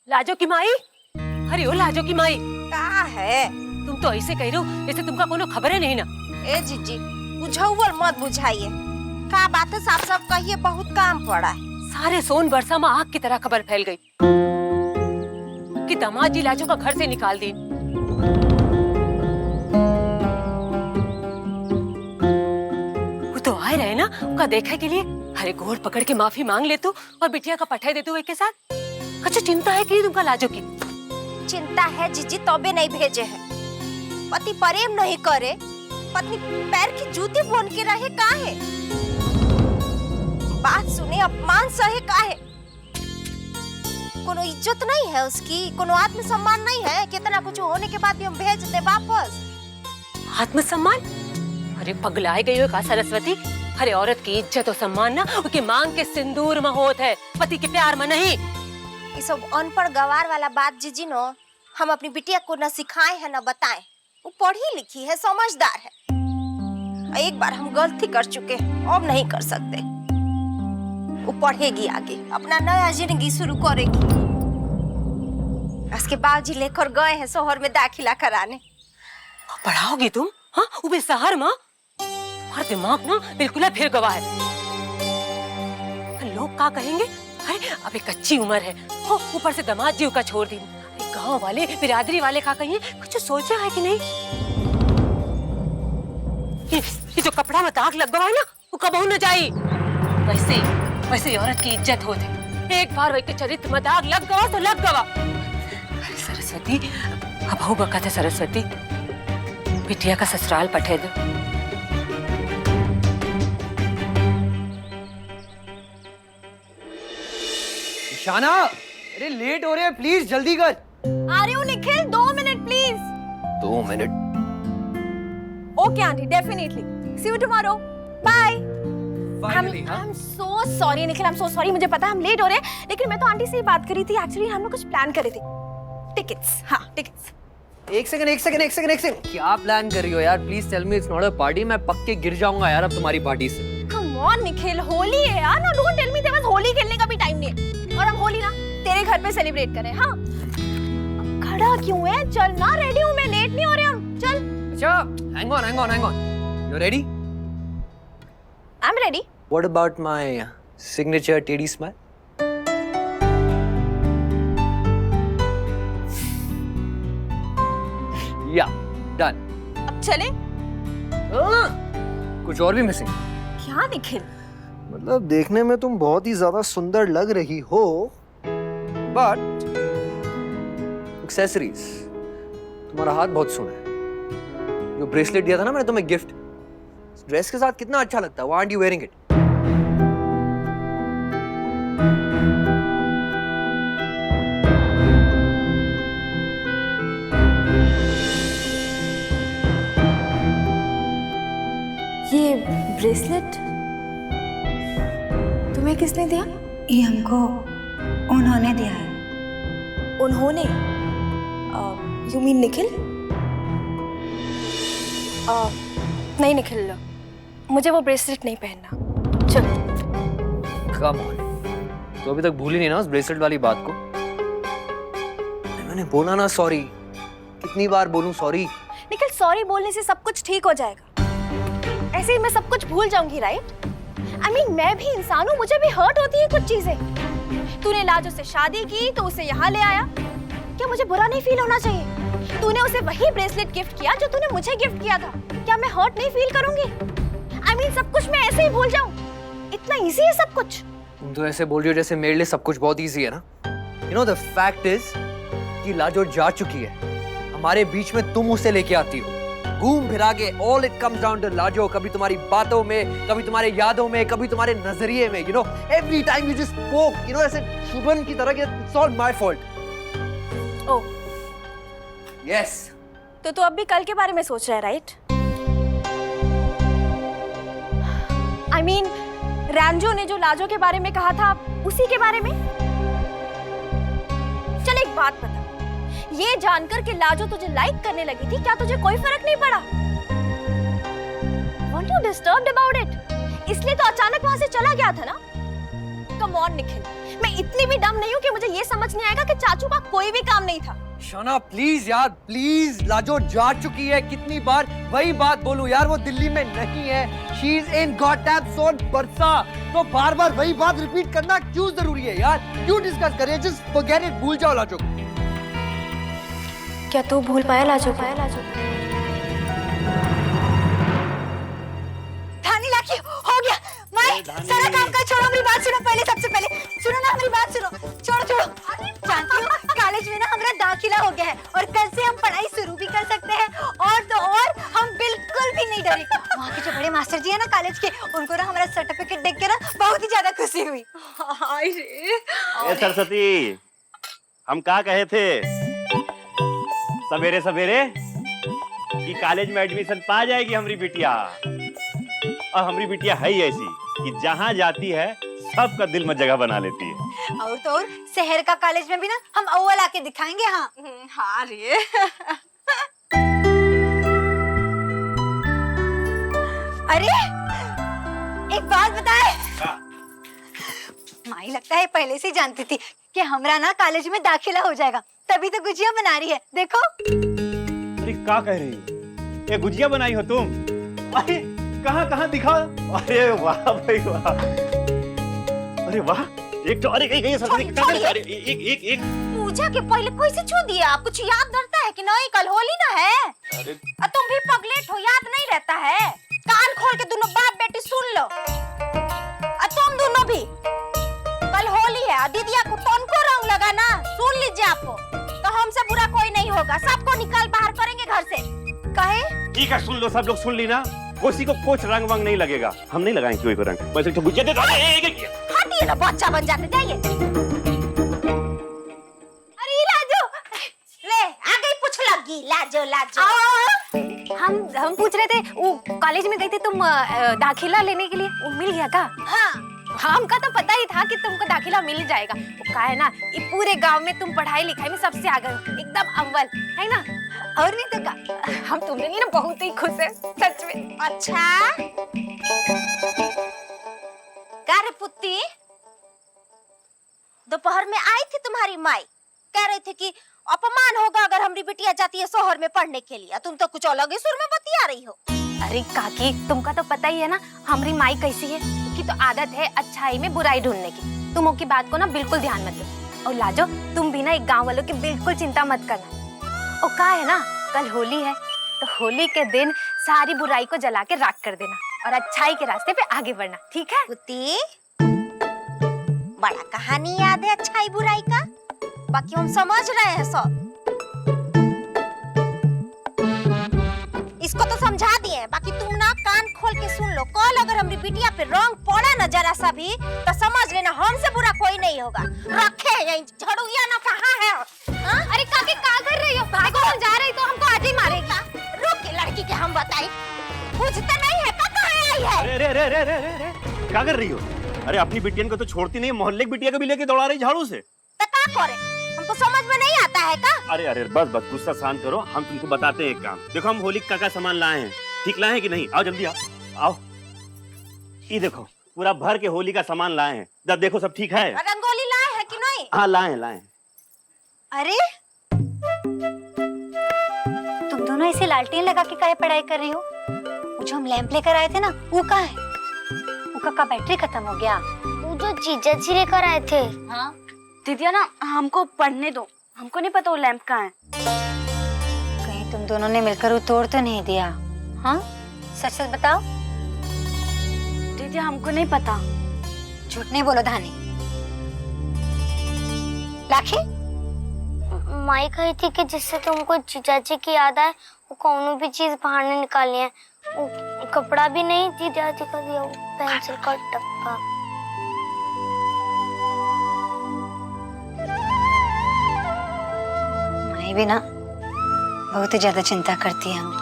लाजो की माई, अरे ओ लाजो की माई, का है? तुम तो ऐसे कह रहे हो जैसे तुमका कोनो खबर है नहीं ना। ए जीजी, बुझाउल मत बुझाइए। का बात है, साफ साफ कहिए, बहुत काम पड़ा है। सारे सोन बरसा में आग की तरह खबर फैल गई कि दामाद जी लाजो का घर से निकाल दी। वो तो आए रहे ना उनका देखा के लिए। अरे गोड़ पकड़ के माफी मांग ले तू और बिटिया का पठाई दे तू एक के साथ। अच्छा चिंता है कि तुमका लाजो की? चिंता है जीजी, तबे नहीं भेजे है। पति प्रेम नहीं करे, पत्नी पैर की जूती बन के रहे काहे? बात सुने अपमान सहे काहे? कोनो इज्जत नहीं है उसकी, कोनो आत्मसम्मान नहीं है? कितना कुछ होने के बाद भी हम भेज दे वापस। आत्मसम्मान? अरे पगलाए गई हो का सरस्वती? अरे औरत की इज्जत और सम्मान ना उसकी मांग के सिंदूर में होत है, पति के प्यार में नहीं। ये सब अनपढ़ गवार वाला बात जीजी नो, हम अपनी बिटिया को न सिखाए हैं न बताएं। वो पढ़ी लिखी है, समझदार है। एक बार हम गलती कर चुके हैं, अब नहीं कर सकते। वो पढ़ेगी आगे, अपना नया जिंदगी शुरू करेगी। उसके बाबूजी लेकर गए हैं शहर में दाखिला कराने। पढ़ाओगी तुम? हाँ वो भी शहर में? तुम्हारा दिमाग ना बिल्कुल फिर गवा है। लोग क्या कहेंगे? अरे अबे कच्ची उम्र है, हो ऊपर से दामाद जी का छोड़ दी। गांव वाले बिरादरी वाले क्या कहिए? कुछ सोचा है कि नहीं? ये जो कपड़ा में दाग लग गवा है ना, वो कबहू न जाई। वैसे औरत की इज्जत होती। एक बार वही चरित्र में दाग लग गवा तो लग गवा। सरस्वती अब हो बकत है सरस्वती, बिटिया का ससुराल पठे दो। शाना, अरे लेट हो रहे हैं, प्लीज जल्दी कर। आ रही हूँ Nikhil, 2 minute please. 2 minute? Okay aunty, definitely. See you tomorrow, bye. Finally, हाँ? I'm so sorry Nikhil, I'm so sorry। मुझे पता है हम लेट हो रहे हैं, लेकिन मैं तो आंटी से ही बात करी थी। एक्चुअली हम लोग कुछ प्लान करे थे। टिकट्स, हाँ टिकट्स। एक सेकंड। क्या प्लान कर रही हो यार? Please tell me, it's not a party. मैं पक्के गिर जाऊंगा यार अब तुम्हारी पार्टी से। कम ऑन निखिल, होली है यार ना, डोंट टेल मी। तेरे पास होली खेलने का भी टाइम नहीं है, और हम होली ना तेरे घर पे सेलिब्रेट करें। हाँ खड़ा क्यों है? चल ना, रेडी हूँ मैं, लेट नहीं हो रहे हम, चल। अच्छा, hang on. You ready? I'm ready. What about my signature TD smile? Yeah, done. अब चले? कुछ और भी मिसिंग? क्या निखिल? मतलब देखने में तुम बहुत ही ज्यादा सुंदर लग रही हो, बट एक्सेसरीज, तुम्हारा हाथ बहुत सोना है। जो ब्रेसलेट दिया था ना मैंने तुम्हें गिफ्ट, ड्रेस के साथ कितना अच्छा लगता है। Why aren't you wearing it? ये ब्रेसलेट तुम्हें किसने दिया? ये हमको उन्होंने दिया है। उन्होंने? You mean Nikhil? नहीं निखिल, मुझे वो ब्रेसलेट नहीं पहनना। चल। Come on. तो अभी तक भूली नहीं ना उस ब्रेसलेट वाली बात को? मैंने बोला ना सॉरी। कितनी बार बोलूं सॉरी? निखिल, सॉरी बोलने से सब कुछ ठीक हो जाएगा। ऐसे ही मैं सब कुछ भूल जाऊंगी, राइट? I mean, मैं भी इंसान हूँ, मुझे भी हर्ट होती है कुछ चीजें। तूने लाजो से शादी की तो उसे यहाँ ले आया, क्या मुझे बुरा नहीं फील होना चाहिए? तूने उसे वही ब्रेसलेट गिफ्ट किया जो तूने मुझे गिफ्ट किया था, क्या मैं हर्ट नहीं फील करूंगी? I mean, सब कुछ मैं ऐसे ही भूल जाऊं? इतना इजी है सब कुछ? तुम तो ऐसे बोल रही हो जैसे मेरे लिए सब कुछ बहुत इजी है ना। You know the fact is कि लाजो जा चुकी है, हमारे बीच में तुम उसे लेके आती हो। घूम फिरा के all it comes down to Lajo. कभी तुम्हारी बातों में, कभी तुम्हारे यादों में, कभी तुम्हारे नजरिए में। You know, every time you just spoke, you know, ऐसे शुभन की तरह कि it's all my fault. Oh, Yes. तो तू अब भी कल के बारे में सोच रहा है, राइट? I mean, रैंजो ने जो लाजो के बारे में कहा था, उसी के बारे में? चल एक बात बता, ये जानकर कि लाजो तुझे लाइक करने लगी थी, क्या तुझे कोई फर्क नहीं पड़ा? Weren't you disturbed about it? इसलिए तो अचानक वहां से चला गया था ना? कम ऑन निखिल, मैं इतनी भी डम नहीं हूँ कि मुझे ये समझ नहीं आएगा कि चाचू का कोई भी काम नहीं था। शना प्लीज यार प्लीज, लाजो जा चुकी है, कितनी बार वही बात बोलूं यार, वो दिल्ली में नहीं है, she is in goddamn Sonbarsa, तो बार बार वही बात रिपीट करना क्यों जरूरी है यार? क्यों डिस्कस करें? जस्ट फॉरगेट इट, भूल जाओ लाजो। क्या तू भूल पाया लाजो? धानी लाखी हो गया। माई सारा काम का छोड़ो, मेरी बात सुनो पहले, सबसे पहले सुनो ना, मेरी बात सुनो। छोड़ो जानती हो कॉलेज में ना हमारा दाखिला हो गया है और कल से हम पढ़ाई शुरू भी कर सकते हैं, और तो और हम बिल्कुल भी नहीं डरे। वहाँ के जो बड़े मास्टर जी है ना कॉलेज के, उनको ना हमारा सर्टिफिकेट देख के ना बहुत ही ज्यादा खुशी हुई। हाय रे ए सरस्वती, हम क्या कहे थे सवेरे सवेरे कि कॉलेज में एडमिशन पा जाएगी हमारी बिटिया, और हमारी बिटिया है ही ऐसी कि जहाँ जाती है सबका दिल में जगह बना लेती है। और तो और शहर का कॉलेज में भी ना हम अव्वल आके दिखाएंगे। हाँ हाँ रे अरे एक बात बताए, माई लगता है पहले से ही जानती थी कि हमरा ना कॉलेज में दाखिला हो जाएगा, तभी तो गुजिया बना रही है। देखो अरे क्या कह रही हो? ये गुजिया बनाई हो तुम? अरे कहाँ कहाँ दिखा। अरे वाह भाई वाह, अरे वाह, एक तो अरे एक सरस्वती एक पूजा के पहले कोई से छू दिया? आप कुछ याद रहता है कि नहीं? कल होली ना है। तुम भी पगलेट हो, याद नहीं रहता है? कान खोल के दोनों बाप बेटी सुन लो, तुम दोनों भी, कल होली है, दीदिया को तुमको रंग लगाना, सुन लीजिए आपको, तो हमसे बुरा कोई नहीं होगा, सबको निकाल बाहर करेंगे घर से। कहे ठीक है, सुन लो, सब लोग सुन ली ना, किसी को कुछ रंग वंग नहीं लगेगा, हम नहीं लगाएंगे कोई को रंग, बस एक तो गुजिया दे दो। हटिए ना, बच्चा बन जाते जाइए। अरे लाजो, ले आ गई, पूछ लगी लाजो लाजो। हम पूछ रहे थे, वो कॉलेज में गई थी तुम दाखिला लेने के लिए, वो मिल गया था? हाँ हमका तो पता ही था कि तुमको दाखिला मिल जाएगा। वो कहा है ना, ये पूरे गांव में तुम पढ़ाई लिखाई में सबसे आगे हो, एकदम अव्वल है ना। और नहीं तो का, हम तुमने नहीं ना बहुत ही खुश है सच में। अच्छा क्या रे पुत्ती, दोपहर में आई थी तुम्हारी माई, कह रही थी कि अपमान होगा अगर हमारी बिटिया जाती है शहर में पढ़ने के लिए, तुम तो कुछ अलग ही सुर में बतिया रही हो। अरे काकी, तुमका तो पता ही है ना हमारी माई कैसी है, उसकी तो आदत है अच्छाई में बुराई ढूंढने की। तुम उसकी बात को ना बिल्कुल ध्यान मत दो। और लाजो, तुम भी ना एक गांव वालों की बिल्कुल चिंता मत करना। और कहा है ना, कल होली है, तो होली के दिन सारी बुराई को जला के राख कर देना और अच्छाई के रास्ते पे आगे बढ़ना, ठीक है? पुती, बड़ा कहानी याद है अच्छाई बुराई का, बाकी हम समझ रहे हैं सब, इसको तो समझा दिए, बाकी तुम ना कान खोल के सुन लो, कल अगर हमारी बिटिया पे रंग पड़ा न जरा सा भी, तो समझ लेना हमसे बुरा कोई नहीं होगा। रखे यही झड़ुया ना कहाँ है? अरे काकी क्या कर रही हो? भाई को समझा रही तो हमको आज ही मारेगी। रुक के लड़की के हम बताई, पूछता नहीं है कहाँ आई है? अरे अरे अरे अरे अरे क्या कर रही हो? अरे अपनी बिटिया को तो छोड़ती नहीं, मोहल्ले की बिटिया को भी लेके दौड़ा रही झाड़ू से। तो क्या करे, हमको समझ में नहीं आता है का? अरे अरे बस बस गुस्सा शांत करो, हम तुमको बताते हैं एक काम। देखो हम होली का सामान लाए हैं, ठीक लाए हैं कि नहीं? आओ जल्दी आओ आओ, ये देखो पूरा भर के होली का सामान लाए हैं, जब देखो सब ठीक है। रंगोली लाए है कि नहीं? हाँ लाए लाए। अरे तुम दोनों ऐसे लालटेन लगा के काहे पढ़ाई कर रही हो? वो जो हम लैंप लेकर आए थे ना, वो कहाँ है? वो का बैटरी खत्म हो गया। वो जो जीजा जी लेकर आए थे। हाँ दीदिया ना, हमको पढ़ने दो, हमको नहीं पता वो लैंप कहाँ है। कहीं तुम दोनों ने मिलकर वो तोड़ तो नहीं दिया? हाँ सच सच बताओ। दीदिया हमको नहीं पता। झूठ नहीं बोलो धानी। लाखी, माई कही थी कि जिससे तुमको जीजाजी की याद आए वो कौन भी चीज बाहर नहीं निकाली है। वो कपड़ा भी नहीं, जीजाजी का दिया वो पेंसिल का डब्बा। माई भी ना बहुत ही ज्यादा चिंता करती है हमें।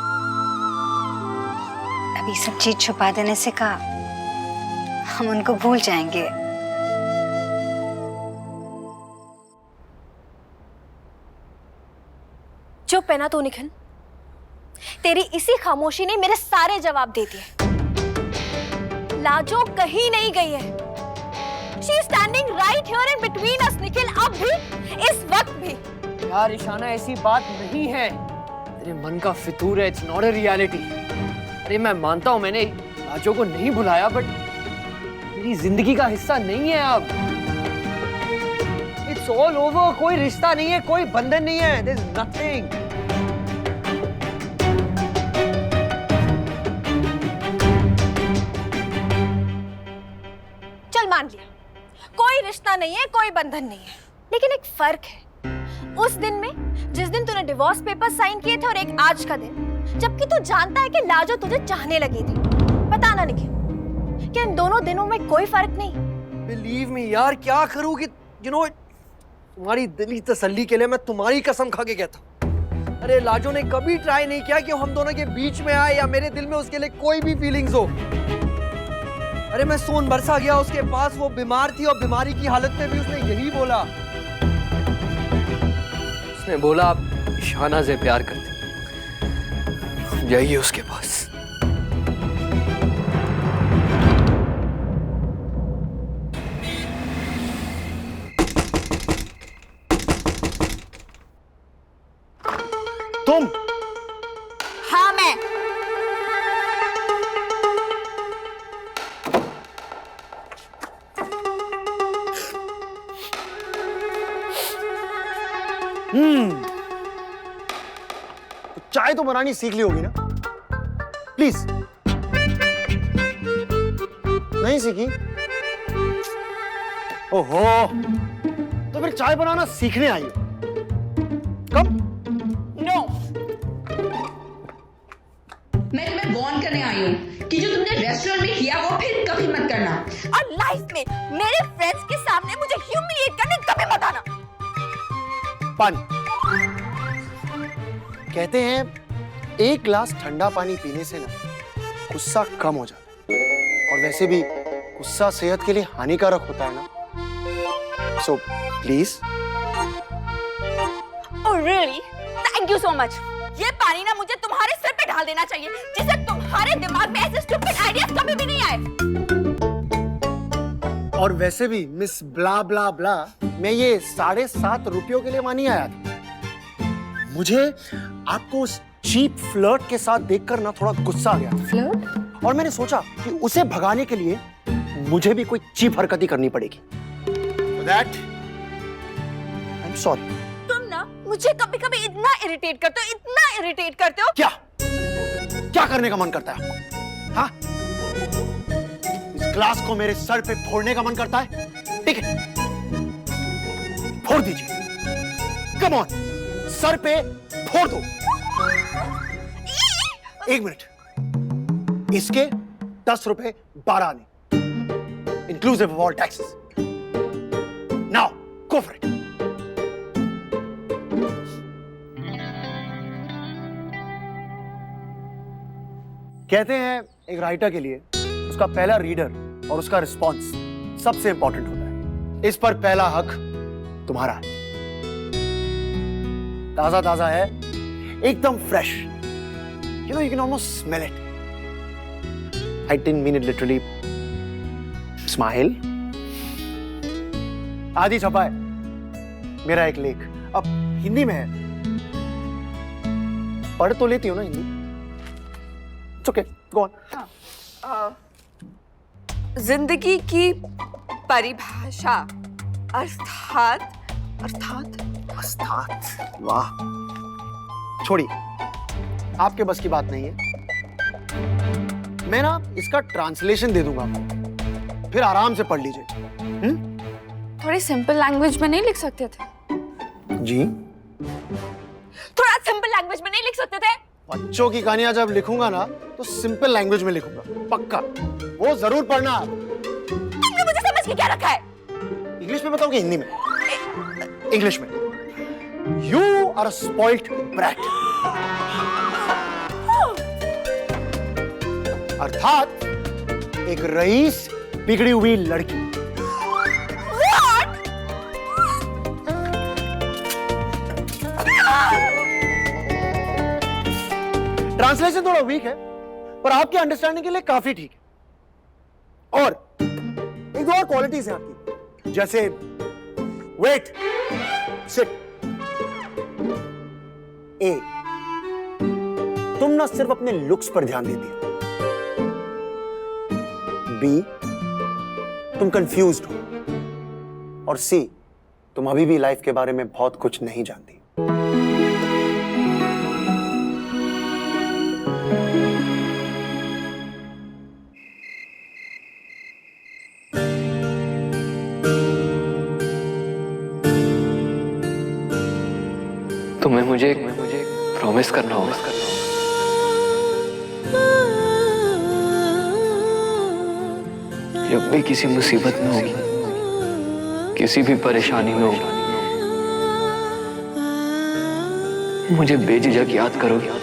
अभी सब चीज छुपा देने से कहा हम उनको भूल जाएंगे। चुप है ना तू निखिल, तेरी इसी खामोशी ने मेरे सारे जवाब दे दिए। लाजो कहीं नहीं गई है, She is standing right here in between us, Nikhil, अब भी, इस वक्त भी। यार ईशाना ऐसी बात नहीं है, तेरे मन का फितूर है, इट्स नॉट अ रियलिटी। अरे मैं मानता हूँ मैंने लाजो को नहीं बुलाया, बट मेरी जिंदगी का हिस्सा नहीं है अब। इट्स ऑल ओवर, कोई रिश्ता नहीं है, कोई बंधन नहीं है, देयर इज नथिंग। चल मान लिया, कोई रिश्ता नहीं है, कोई बंधन नहीं है, लेकिन एक फर्क है। उस दिन में, जिस दिन तूने डिवोर्स पेपर साइन किए थे, और एक आज का दिन, जबकि तू जानता है कि लाजो तुझे चाहने लगी थी। पता ना निखिल, कि इन दोनों दिनों में कोई फर्क नहीं। बिलीव मी यार, क्या करूं कि तुम्हारी दिली तसल्ली के लिए मैं तुम्हारी कसम खा के कहता हूं। अरे लाजो ने कभी ट्राई नहीं किया कि हम दोनों के बीच में आए या मेरे दिल में उसके लिए कोई भी फीलिंग्स हो। अरे मैं सोन बरसा गया उसके पास, वो बीमार थी और बीमारी की हालत में भी उसने यही बोला। उसने बोला आप ईशाना से प्यार करते, जाइए उसके पास। तुम? हाँ मैं। तो चाय तो बनानी सीख ली होगी ना? प्लीज। नहीं सीखी? ओहो, तो फिर चाय बनाना सीखने आई हो? कब? नो, मैं तुम्हें वार्न करने आई हूँ कि जो तुमने रेस्टोरेंट में किया वो फिर कभी मत करना। और लाइफ में मेरे फ्रेंड्स के सामने मुझे ह्यूमिलिएट करने कभी मत आना। पानी। कहते हैं एक गिलास ठंडा पानी पीने से ना गुस्सा कम हो जाता है, और वैसे भी गुस्सा सेहत के लिए हानिकारक होता है ना। So please. Oh really? Thank you so much. ये पानी ना मुझे तुम्हारे सिर पे डाल देना चाहिए, जिससे तुम्हारे दिमाग में ऐसे स्टूपिड आइडियाज कभी भी नहीं आए। और वैसे भी मिस ब्ला ब्ला ब्ला, मैं ये 7.5 रुपयों के लिए वहां नहीं आया था। मुझे आपको उस चीप फ्लर्ट के साथ देखकर ना थोड़ा गुस्सा आ गया था। फ्लर्ट? और मैंने सोचा कि उसे भगाने के लिए मुझे भी कोई चीप हरकत ही करनी पड़ेगी। For that, I'm sorry. तुम ना मुझे कभी कभी इतना इरिटेट करते हो, इतना इरिटेट करते हो। क्या क्या करने का मन करता है आपको? हाँ? इस ग्लास को मेरे सर पे फोड़ने का मन करता है? ठीक है, फोड़ दीजिए। कम ऑन, सर पे फोड़ दो। 1 मिनट। इसके 10 रुपए 12 आने, inclusive of all taxes. Now go for it. कहते हैं एक राइटर के लिए उसका पहला रीडर और उसका रिस्पॉन्स सबसे इंपॉर्टेंट होता है। इस पर पहला हक तुम्हारा है। ताजा ताजा है, एकदम fresh. You know, you can almost smell it. I didn't mean it literally. Smile. आदि छपा है मेरा एक लेख, अब हिंदी में है। पढ़ तो लेती हो ना Hindi? It's okay, go on. जिंदगी की परिभाषा अर्थात वाह, छोड़िए, आपके बस की बात नहीं है। मैं ना इसका ट्रांसलेशन दे दूंगा आपको, फिर आराम से पढ़ लीजिए। थोड़ी सिंपल लैंग्वेज में नहीं लिख सकते थे? जी? थोड़ा सिंपल लैंग्वेज में नहीं लिख सकते थे? बच्चों की कहानियां जब लिखूंगा ना तो सिंपल लैंग्वेज में लिखूंगा, पक्का। वो जरूर पढ़ना। तुमने मुझे समझ के क्या रखा है? इंग्लिश में बताओ कि हिंदी में? इंग्लिश में। You are a spoilt brat. अर्थात एक रईस बिगड़ी हुई लड़की। ट्रांसलेशन थोड़ा वीक है, पर आपके अंडरस्टैंडिंग के लिए काफी ठीक है। और एक दो और क्वालिटीज हैं आपकी। जैसे वेट, सिट। ए, तुम ना सिर्फ अपने लुक्स पर ध्यान देती हो। बी, तुम कंफ्यूज्ड हो। और सी, तुम अभी भी लाइफ के बारे में बहुत कुछ नहीं जानती। तुम्हें मुझे प्रॉमिस करना होगा। जब भी किसी मुसीबत में होगी, किसी भी परेशानी में होगी, मुझे बेझिझक याद करोगी।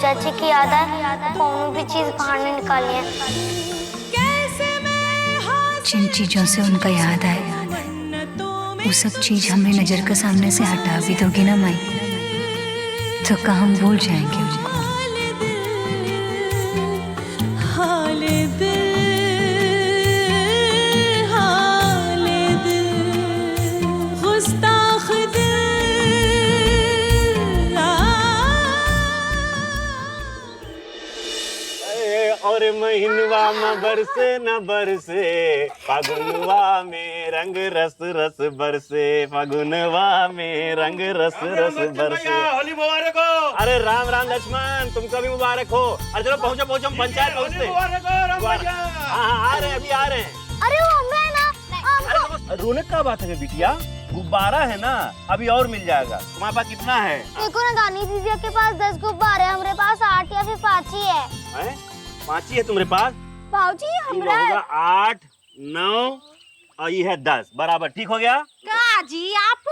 चाची की याद है, कौन भी चीज बाहर नहीं निकाली है। जिन चीजों से उनका याद आए, वो सब चीज हमें नजर के सामने से हटा भी दोगी ना माई, तो कहाँ हम भूल जाएंगे उनको। और महीनवा में बरसे न बरसे, फागुनवा में रंग रस रस बरसे, फागुनवा में रंग रस रस बरसे। होली मुबारक हो। अरे राम राम लक्ष्मण, तुमको भी मुबारक हो। अरे चलो पहुंचो पहुंचो, हम पंचायत पहुंचते। हाँ अरे अभी आ रहे हैं। अरे वो हमरा है ना। रोनक का बात है बिटिया, गुब्बारा है ना, अभी और मिल जाएगा। तुम्हारे पास कितना है? देखो ना दानी दीदी के पास 10 गुब्बारे, हमारे पास 8 या फिर 5 ही है। 5 ही है तुम्हारे पास? भाऊजी हमरा 8, 9 और ये है 10, बराबर ठीक हो गया। जी आप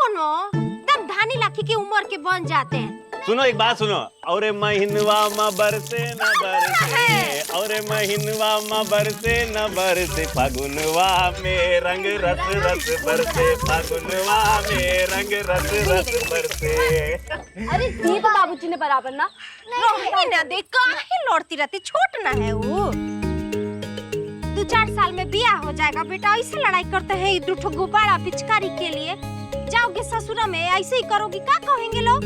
तब धानी लाखी की उम्र के बन जाते हैं। सुनो एक बात सुनो। और महीनवा में बरसे न बरसे, और महीनवा में बरसे न बरसे, फागुनवा में रंग रस रस बरसे, फागुनवा में रंग रस रस बरसे। अरे दी तो बाबूजी ने बराबर ना रोहिणी ना देख काहे लौटती रहती, छोट ना है वो। 2-4 साल में बियाह हो जाएगा बेटा, ऐसे लड़ाई करते हैं 2 गुब्बारा पिचकारी के लिए। जाओगे ससुरा में ऐसे ही करोगी, क्या कहेंगे लोग।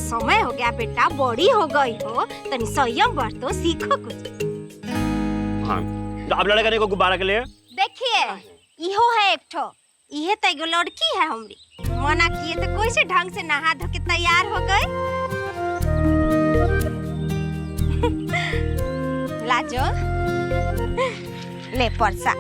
समय हो गया बेटा, बड़ी हो गई हो, तनी संयम बरतो, सीखो कुछ। हाँ तो अब लड़का को गुब्बारा के लिए देखिए इहो है एक ठो, इहे तो एगो लड़की है हमरी। मना किए तो कोई से ढंग से नहा धो के तैयार हो गए। लाजो ले परसा।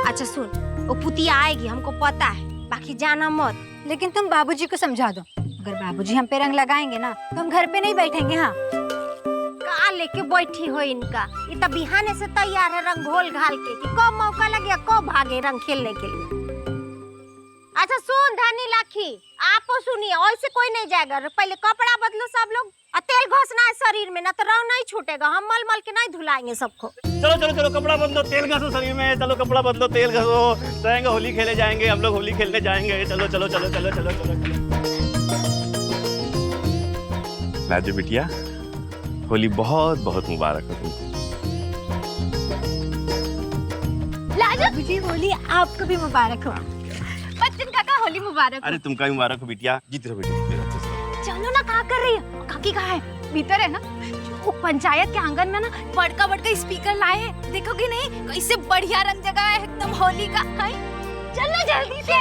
अच्छा सुन, वो पुतिया आएगी हमको पता है, बाकी जाना मत। लेकिन तुम बाबूजी को समझा दो, अगर बाबूजी हम पे रंग लगाएंगे ना तो हम घर पे नहीं बैठेंगे। हाँ का लेके बैठी हो इनका, ये तो बिहाने से तैयार है रंग घोल घाल के कि कब मौका लगे कब भागे रंग खेलने के लिए। अच्छा सुन धानी लाखी, आपो सुनिए, ऐसे कोई नहीं जाएगा। पहले कपड़ा बदलो सब लोग, और तेल घोसना है शरीर में, ना तो रंग नहीं छूटेगा। हम मल मल के नहीं धुलाएंगे सबको। चलो चलो चलो कपड़ा बदलो, तेल घसो शरीर में। चलो कपड़ा बदलो, तेल घसो, जाएंगे होली खेले जाएंगे, हम लोग होली खेलने जाएंगे। चलो चलो चलो चलो चलो चलो। लाजो बिटिया, होली बहुत बहुत मुबारक हो तुमको। लाजो जी होली आपको भी मुबारक हो। बच्चन काका होली मुबारक। अरे तुमका भी मुबारक हो बिटिया, जीत रहो बेटा। चलो ना, कहाँ कर रही है काकी? कहाँ है? भीतर है ना। वो पंचायत के आंगन में ना बड़का बड़का स्पीकर लाए हैं, देखोगे नहीं कैसे बढ़िया रंग जगह है एकदम होली का। चलो जल्दी से।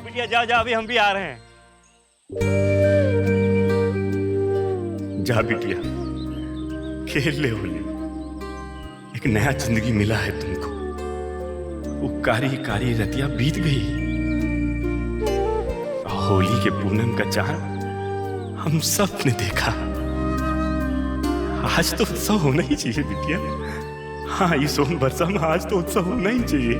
बिटिया जाओ जाओ, अभी हम भी आ रहे हैं। जा बिटिया, खेल ले होली। एक नया जिंदगी मिला है तुमको। वो कारी कारी रतिया बीत गई। होली के पूनम का चांद हम सब ने देखा। आज तो उत्सव होना ही चाहिए बिटिया। हाँ, इस सोन बरसा में आज तो उत्सव होना ही चाहिए।